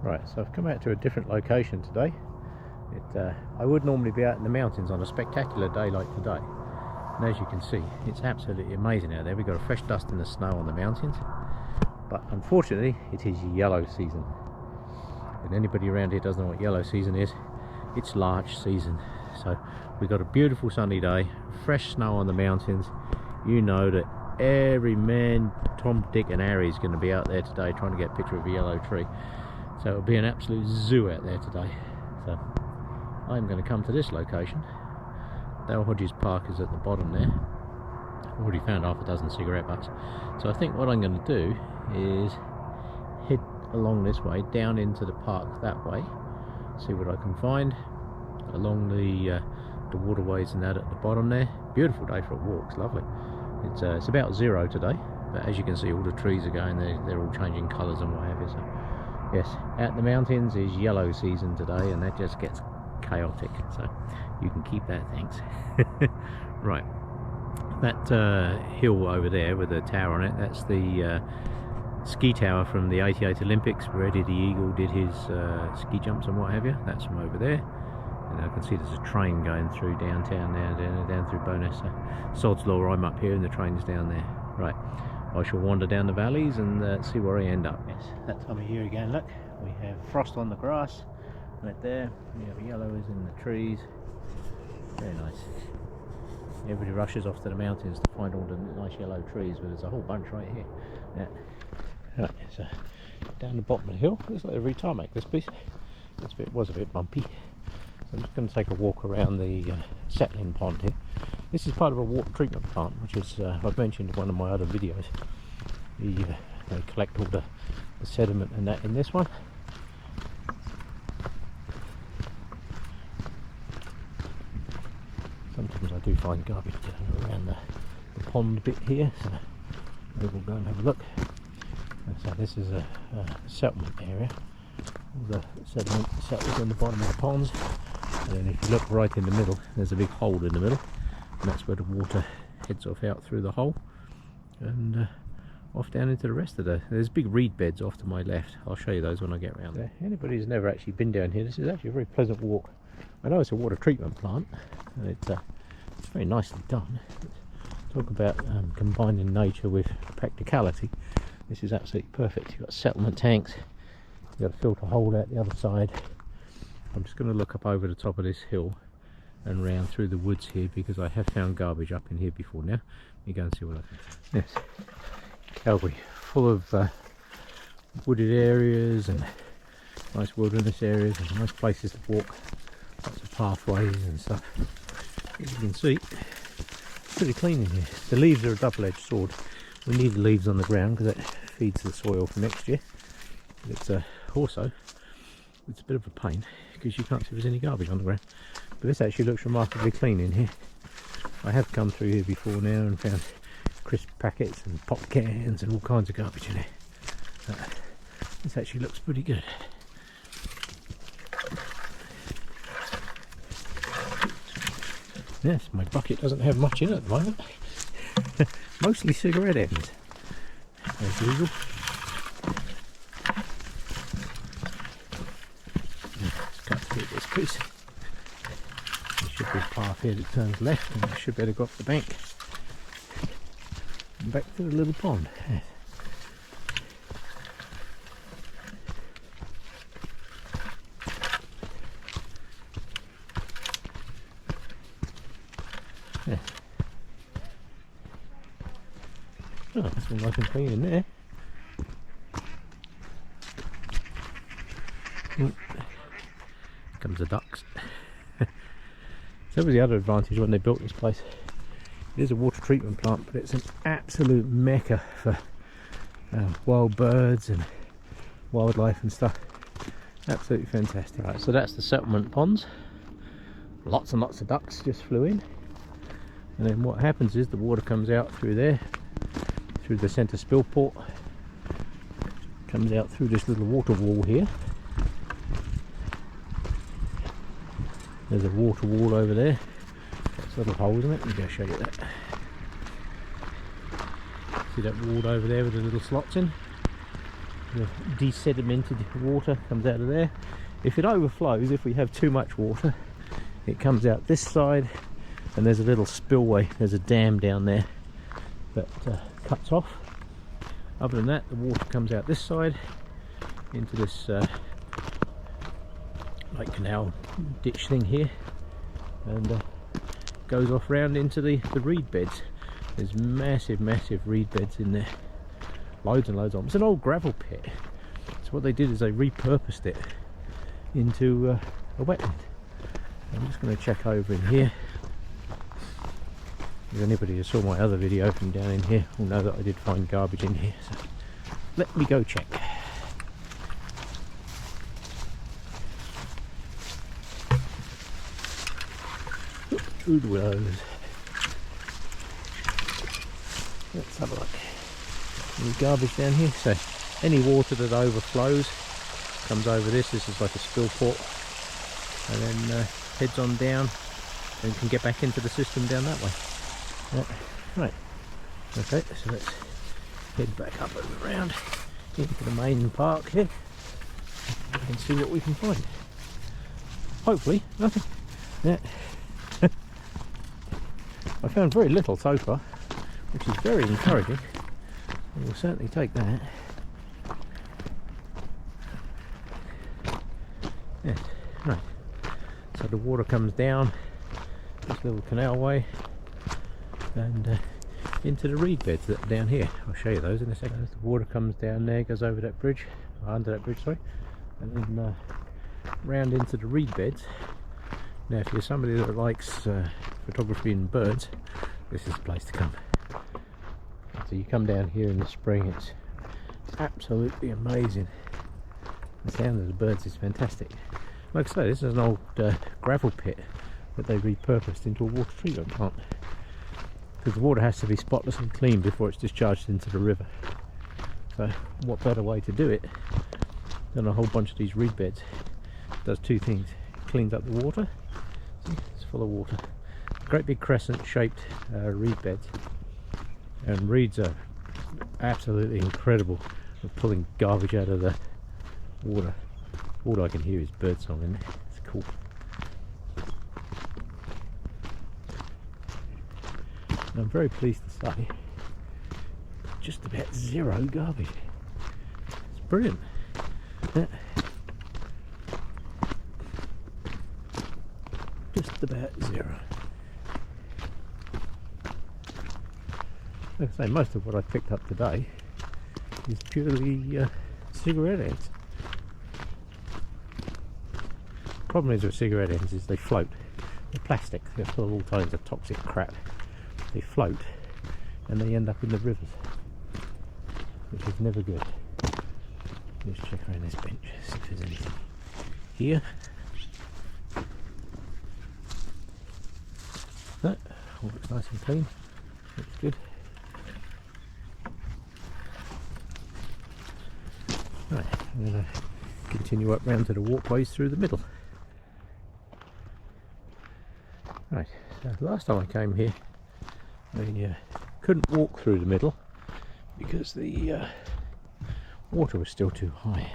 Right, so I've come out to a different location today. I would normally be out in the mountains on a spectacular day like today, and as you can see, it's absolutely amazing out there. We've got a fresh dust in the snow on the mountains, but unfortunately it is yellow season. And anybody around here doesn't know what yellow season is. It's larch season. So we've got a beautiful sunny day, fresh snow on the mountains. You know that every man, Tom, Dick and Harry is going to be out there today trying to get a picture of a yellow tree. So it'll be an absolute zoo out there today. So I'm going to come to this location. Dale Hodges Park is at the bottom there. I've already found half a dozen cigarette butts. So I think what I'm going to do is head along this way, down into the park that way, see what I can find along the waterways and that at the bottom there. Beautiful day for a walk, it's lovely. It's about 0 today, but as you can see all the trees are going, they're all changing colours and what have you. So yes, out in the mountains is yellow season today, and that just gets chaotic, so you can keep that, thanks. Right, that hill over there with the tower on it, that's the ski tower from the '88 Olympics where Eddie the Eagle did his ski jumps and what have you. That's from over there, and I can see there's a train going through downtown now, down through Bowness. So Sod's Law, I'm up here and the train's down there. Right, I shall wander down the valleys and see where I end up. Yes, that time of year again, look, we have frost on the grass right there, we have yellows in the trees, very nice. Everybody rushes off to the mountains to find all the nice yellow trees, but there's a whole bunch right here. Yeah. Right, so down the bottom of the hill, looks like a retarmac this piece. This bit was a bit bumpy, so I'm just going to take a walk around the settling pond here. This is part of a water treatment plant, which is I've mentioned in one of my other videos. They collect all the sediment and that in this one. Sometimes I do find garbage around the pond bit here, so maybe we'll go and have a look. So this is a settlement area. All the sediment settles in the bottom of the ponds, and then if you look right in the middle, there's a big hole in the middle, and that's where the water heads off out through the hole and off down into the rest of there's big reed beds off to my left. I'll show you those when I get around there. Anybody who's never actually been down here, this is actually a very pleasant walk. I know it's a water treatment plant, and it's very nicely done. Talk about combining nature with practicality. This is absolutely perfect. You've got settlement tanks, you've got a filter hole out the other side. I'm just going to look up over the top of this hill and round through the woods here, because I have found garbage up in here before now. Let me go and see what I can find. Yes, Calgary, full of wooded areas and nice wilderness areas and nice places to walk. Lots of pathways and stuff. As you can see, it's pretty clean in here. The leaves are a double-edged sword. We need the leaves on the ground because that feeds the soil for next year. But it's also it's a bit of a pain because you can't see if there's any garbage on the ground. But this actually looks remarkably clean in here. I have come through here before now and found crisp packets and pop cans and all kinds of garbage in here. This actually looks pretty good. Yes, my bucket doesn't have much in it at the moment. Mostly cigarette ends, as usual. Let's cut through this piece. There should be a path here that turns left, and I should better go up the bank and back to the little pond. Yes. Yeah. Oh, that's all nice and clean in there. Comes the ducks. So that was the other advantage when they built this place. It is a water treatment plant, but it's an absolute mecca for wild birds and wildlife and stuff. Absolutely fantastic. Right, so that's the settlement ponds. Lots and lots of ducks just flew in. And then what happens is the water comes out through there, through the centre spill port, comes out through this little water wall here. There's a water wall over there, got little holes in it. Let me go show you that. See that wall over there with the little slots in? The desedimented water comes out of there. If it overflows, if we have too much water, it comes out this side, and there's a little spillway. There's a dam down there that cuts off. Other than that, the water comes out this side into this like canal ditch thing here, and goes off round into the reed beds. There's massive reed beds in there, loads and loads of them. It's an old gravel pit, so what they did is they repurposed it into a wetland. I'm just going to check over in here. If anybody who saw my other video from down in here will know that I did find garbage in here, so let me go check. Through the willows. Let's have a look. Any garbage down here? So any water that overflows comes over this. This is like a spill port, and then heads on down and can get back into the system down that way. Right. Okay, so let's head back up and around into the main park here and see what we can find. Hopefully nothing. Yeah. I found very little so far, which is very encouraging. We'll certainly take that. Yeah, right. So the water comes down this little canalway and into the reed beds that are down here. I'll show you those in a second. As the water comes down there, goes over that bridge, under that bridge, sorry, and then round into the reed beds. Now, if you're somebody that likes photography and birds, this is the place to come. So you come down here in the spring, it's absolutely amazing. The sound of the birds is fantastic. Like I say, this is an old gravel pit that they repurposed into a water treatment plant, because the water has to be spotless and clean before it's discharged into the river. So what better way to do it than a whole bunch of these reed beds? It does two things. It cleans up the water. See, it's full of water. Great big crescent shaped reed beds, and reeds are absolutely incredible at pulling garbage out of the water. All I can hear is birdsong in there. It's cool. And I'm very pleased to say just about zero garbage. It's brilliant. Yeah. Just about zero. Like I say, most of what I picked up today is purely cigarette ends. Problem is with cigarette ends is they float. They're plastic, they're full of all kinds of toxic crap. They float and they end up in the rivers, which is never good. Let's check around this bench, see if there's anything here. No, all looks nice and clean. Looks good. Right, I'm going to continue up round to the walkways through the middle. Right, so last time I came here, I couldn't walk through the middle because the water was still too high.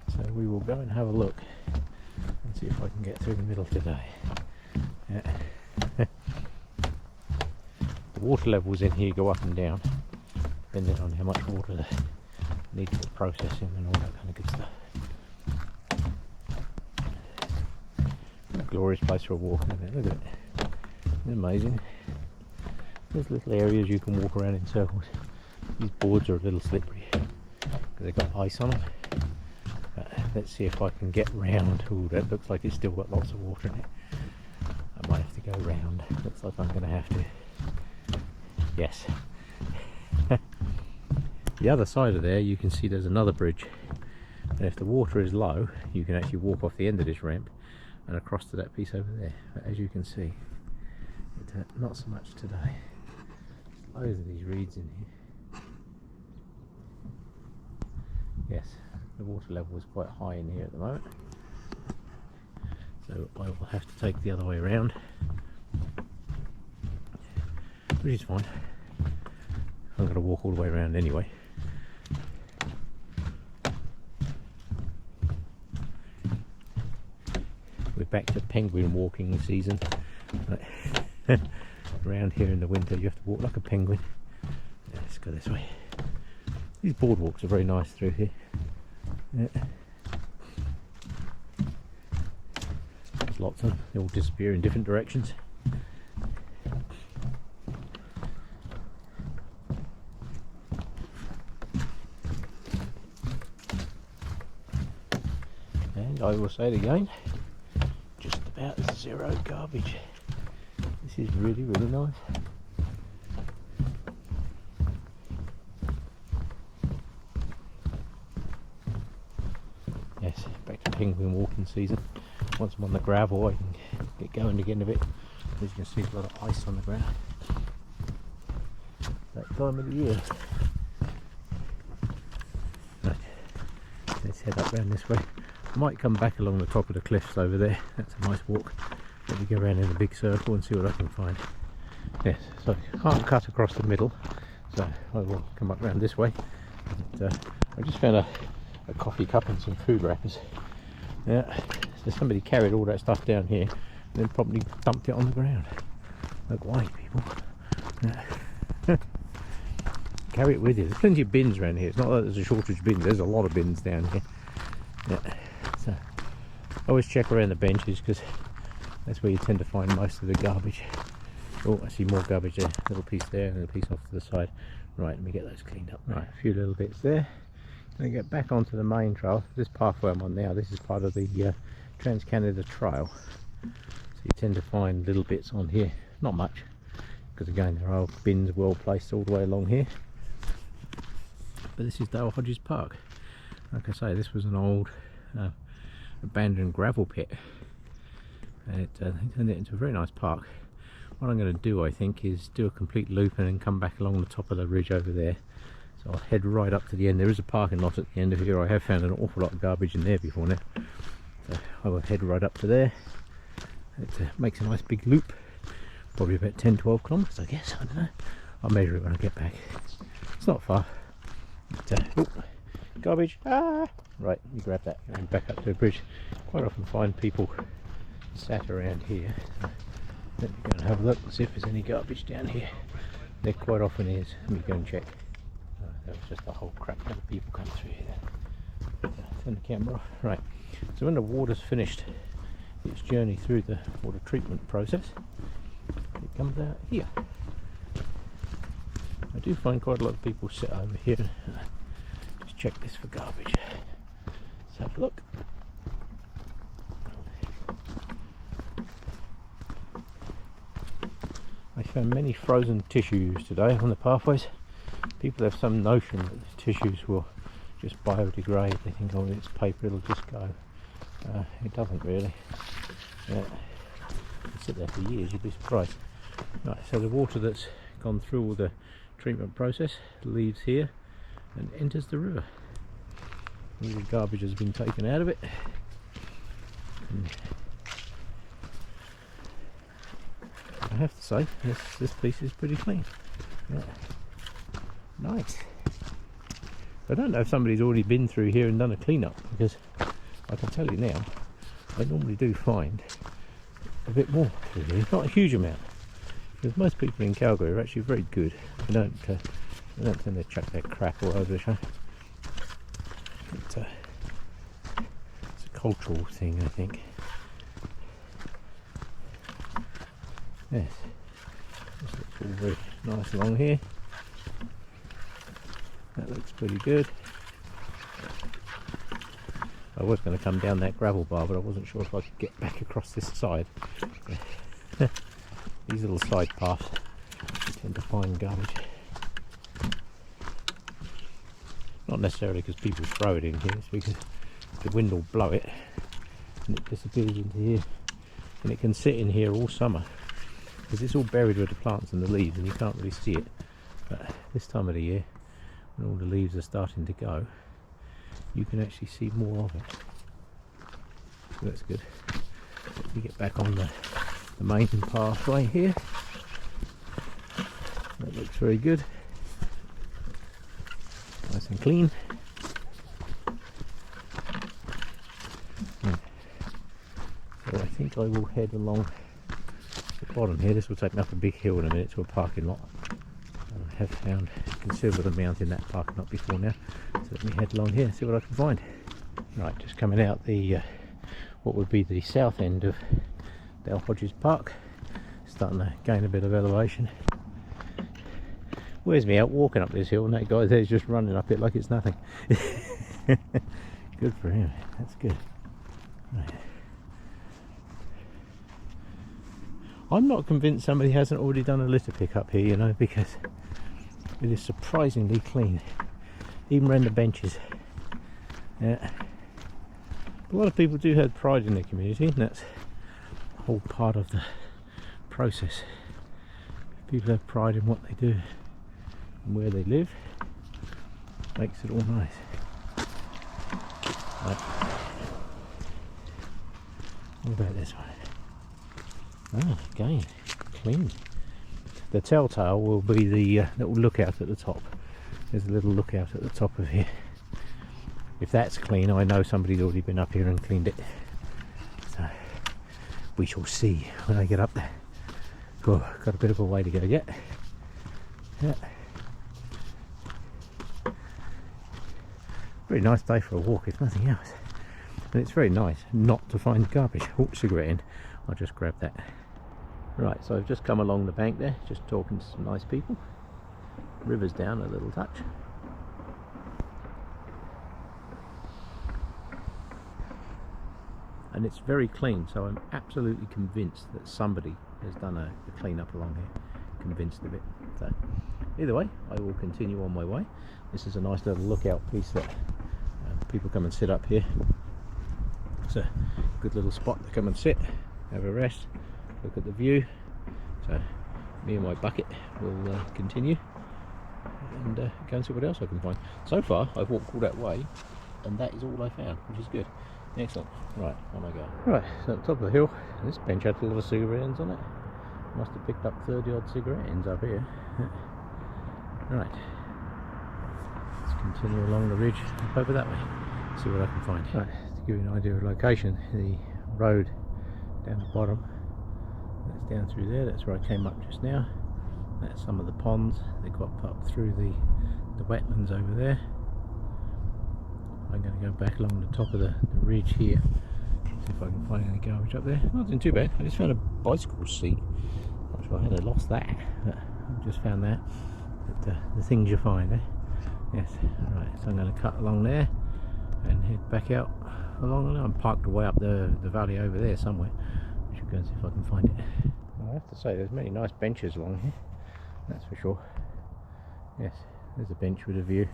So we will go and have a look and see if I can get through the middle today. Yeah. The water levels in here go up and down depending on how much water they need for processing and all that kind of good stuff. A glorious place for a walk, isn't it? Look at it. It's amazing. There's little areas you can walk around in circles. These boards are a little slippery because they've got ice on them. Let's see if I can get round. Ooh, that looks like it's still got lots of water in it. I might have to go round. Looks like I'm going to have to. Yes. The other side of there, you can see there's another bridge. And if the water is low, you can actually walk off the end of this ramp and across to that piece over there. But as you can see, not so much today. Loads of these reeds in here. Yes, the water level is quite high in here at the moment. So I will have to take the other way around, which is fine. I'm going to walk all the way around anyway. back to penguin walking season. Around here in the winter you have to walk like a penguin. Yeah, let's go this way. These boardwalks are very nice through here. Yeah. There's lots of them, they all disappear in different directions. And I will say it again, just about zero garbage. This is really, really nice. Yes, back to penguin walking season. Once I'm on the gravel I can get going again a bit. As you can see, there's a lot of ice on the ground. That time of the year. Right, let's head up round this way. I might come back along the top of the cliffs over there. That's a nice walk. Let me go around in a big circle and see what I can find. Yes, so I can't cut across the middle, so I will come up round this way. And, I just found a coffee cup and some food wrappers. Yeah, so somebody carried all that stuff down here and then probably dumped it on the ground. Like, why, people? Yeah. Carry it with you. There's plenty of bins around here. It's not that there's a shortage of bins, there's a lot of bins down here. Yeah. So I always check around the benches because that's where you tend to find most of the garbage. Oh, I see more garbage there. A little piece there and a little piece off to the side. Right, let me get those cleaned up. Right, a few little bits there. Let me get back onto the main trail. This pathway I'm on now, this is part of the Trans-Canada Trail. So you tend to find little bits on here. Not much, because again there are bins well placed all the way along here. But this is Dale Hodges Park. Like I say, this was an old abandoned gravel pit. And they turned it into a very nice park. What I'm going to do, I think, is do a complete loop and then come back along the top of the ridge over there. So I'll head right up to the end. There is a parking lot at the end of here. I have found an awful lot of garbage in there before now. So I will head right up to there. It makes a nice big loop. Probably about 10-12 kilometres, I guess. I don't know. I'll measure it when I get back. It's not far. But, oh, garbage. Ah! Right, you grab that and back up to the bridge. Quite often find people sat around here. So let me go and have a look and see if there's any garbage down here. There quite often is. Let me go and check. There was just a whole crap ton of people coming through here then. Turn the camera off. Right, so when the water's finished its journey through the water treatment process, it comes out here. I do find quite a lot of people sit over here and just check this for garbage. Let's have a look. I found many frozen tissues today on the pathways. People have some notion that the tissues will just biodegrade. They think, oh, it's paper, it'll just go. It doesn't really. It'll sit there for years, you'd be surprised. Right, so the water that's gone through all the treatment process leaves here and enters the river. All the garbage has been taken out of it. And I have to say, this piece is pretty clean. Yeah. Nice. I don't know if somebody's already been through here and done a clean-up, because I can tell you now, I normally do find a bit more through here. Not a huge amount, because most people in Calgary are actually very good. They don't tend to chuck their crap all over the show. It's a cultural thing, I think. Yes, this looks all very nice along here. That looks pretty good. I was going to come down that gravel bar, but I wasn't sure if I could get back across this side. These little side paths, you tend to find garbage. Not necessarily because people throw it in here, it's because the wind will blow it and it disappears into here. And it can sit in here all summer, because it's all buried with the plants and the leaves and you can't really see it. But this time of the year, when all the leaves are starting to go, you can actually see more of it. So that's good. Let me get back on the main pathway here. That looks very good. Nice and clean. Yeah. So I think I will head along the bottom here. This will take me up a big hill in a minute to a parking lot. I have found considerable amount in that parking lot before now, so let me head along here and see what I can find. Right, just coming out the what would be the south end of Hodges Park, starting to gain a bit of elevation. Where's me out walking up this hill, and that guy there's just running up it like it's nothing. Good for him, that's good. Right. I'm not convinced somebody hasn't already done a litter pickup here, you know, because it is surprisingly clean, even around the benches. Yeah. A lot of people do have pride in their community, and that's a whole part of the process. People have pride in what they do and where they live. Makes it all nice. Right. What about this one? Ah, again, clean. The telltale will be the little lookout at the top. There's a little lookout at the top of here. If that's clean, I know somebody's already been up here and cleaned it. So we shall see when I get up there. Oh, got a bit of a way to go yet. Yeah. Very nice day for a walk, if nothing else. And it's very nice not to find garbage. Oh, cigarette in. I'll just grab that. Right, so I've just come along the bank there, just talking to some nice people. River's down a little touch. And it's very clean, so I'm absolutely convinced that somebody has done a clean up along here. Convinced of it. So either way, I will continue on my way. This is a nice little lookout piece that people come and sit up here. It's a good little spot to come and sit, have a rest, look at the view. So me and my bucket will continue and go and see what else I can find. So far I've walked all that way and that is all I found, which is good. Excellent. Right, on I go. Right, so at the top of the hill, this bench had a lot of cigarette ends on it. Must have picked up 30 odd cigarette ends up here. Right, let's continue along the ridge up over that way, see what I can find. Right, to give you an idea of location, the road down the bottom, that's down through there, that's where I came up just now. That's some of the ponds, they got up through the wetlands over there. I'm going to go back along the top of the ridge here, see if I can find any garbage up there. Not doing too bad. I just found a bicycle seat. Not sure how I lost that, but I just found that. But the things you find, eh? Yes. Right, so I'm going to cut along there and head back out along. I'm parked away up the valley over there somewhere. I should go and see if I can find it. I have to say, there's many nice benches along here, that's for sure. Yes, there's a bench with a view.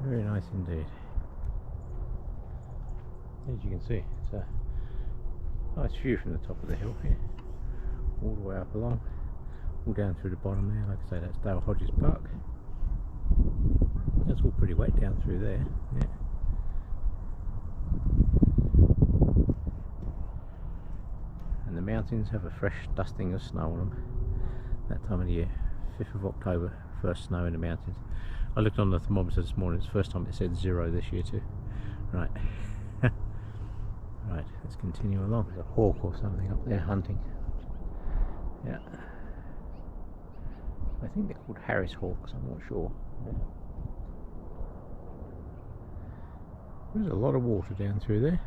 Very nice indeed. As you can see, it's a nice view from the top of the hill here, all the way up along, all down through the bottom there. Like I say, that's Hodges Park. That's all pretty wet down through there. Yeah. And the mountains have a fresh dusting of snow on them that time of the year. 5th of October, first snow in the mountains. I looked on the thermometer this morning, it's the first time it said 0 this year too. Right. Right, let's continue along. There's a hawk or something up there hunting. Yeah. I think they're called Harris hawks, I'm not sure. Yeah. There's a lot of water down through there.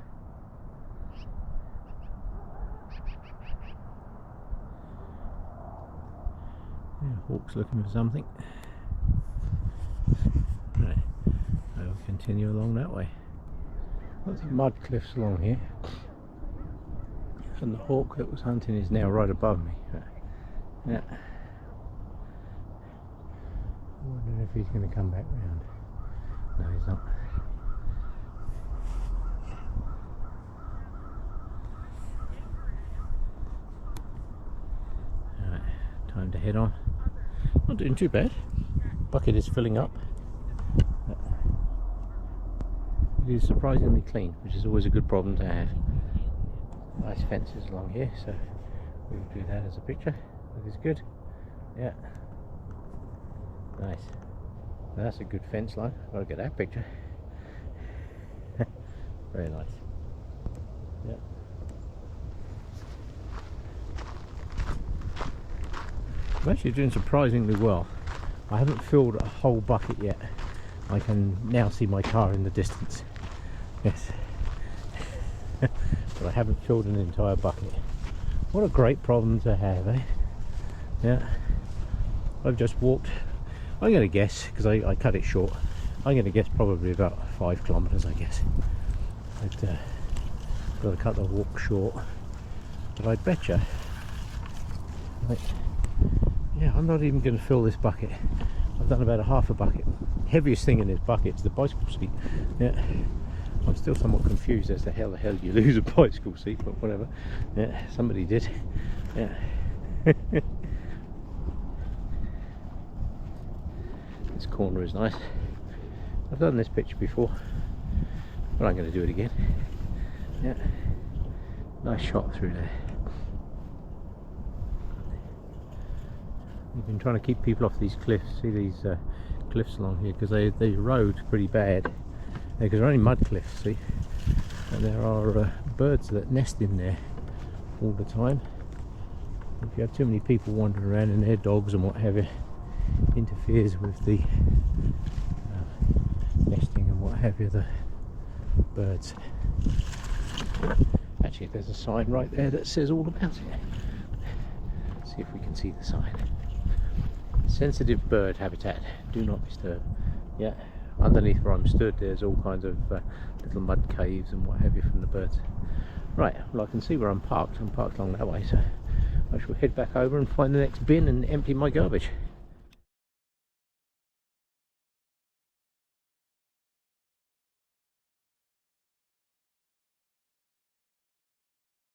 Yeah, hawk's looking for something. Right, I will continue along that way. Lots of mud cliffs along here, and the hawk that was hunting is now right above me. Yeah. I'm wondering if he's going to come back round. No, he's not. Alright, time to head on. Not doing too bad. Bucket is filling up. It is surprisingly clean, which is always a good problem to have. Nice fences along here, so we'll do that as a picture. That is good. Yeah. Nice. That's a good fence line. Gotta get that picture. Very nice. Yeah. I'm actually doing surprisingly well. I haven't filled a whole bucket yet. I can now see my car in the distance. Yes. But I haven't filled an entire bucket. What a great problem to have, eh? Yeah. I've just walked, I'm going to guess, because I cut it short, I'm going to guess probably about 5 kilometres, I guess. I've got to cut the walk short. But I betcha, like, yeah, I'm not even going to fill this bucket. I've done about a half a bucket. Heaviest thing in this bucket is the bicycle seat. Yeah. I'm still somewhat confused as to how the hell you lose a bicycle seat, but whatever. Yeah, somebody did. Yeah. This corner is nice. I've done this picture before, but I'm going to do it again. Yeah. Nice shot through there. We've been trying to keep people off these cliffs. See these cliffs along here, because they erode pretty bad. Because they're only mud cliffs, see, and there are birds that nest in there all the time. If you have too many people wandering around and their dogs and what have you, interferes with the nesting and what have you, the birds. Actually, there's a sign right there that says all about it. Let's see if we can see the sign. Sensitive bird habitat, do not disturb. Yeah. Underneath where I'm stood, there's all kinds of little mud caves and what have you from the birds. Right, well, I can see where I'm parked. I'm parked along that way, so I shall head back over and find the next bin and empty my garbage.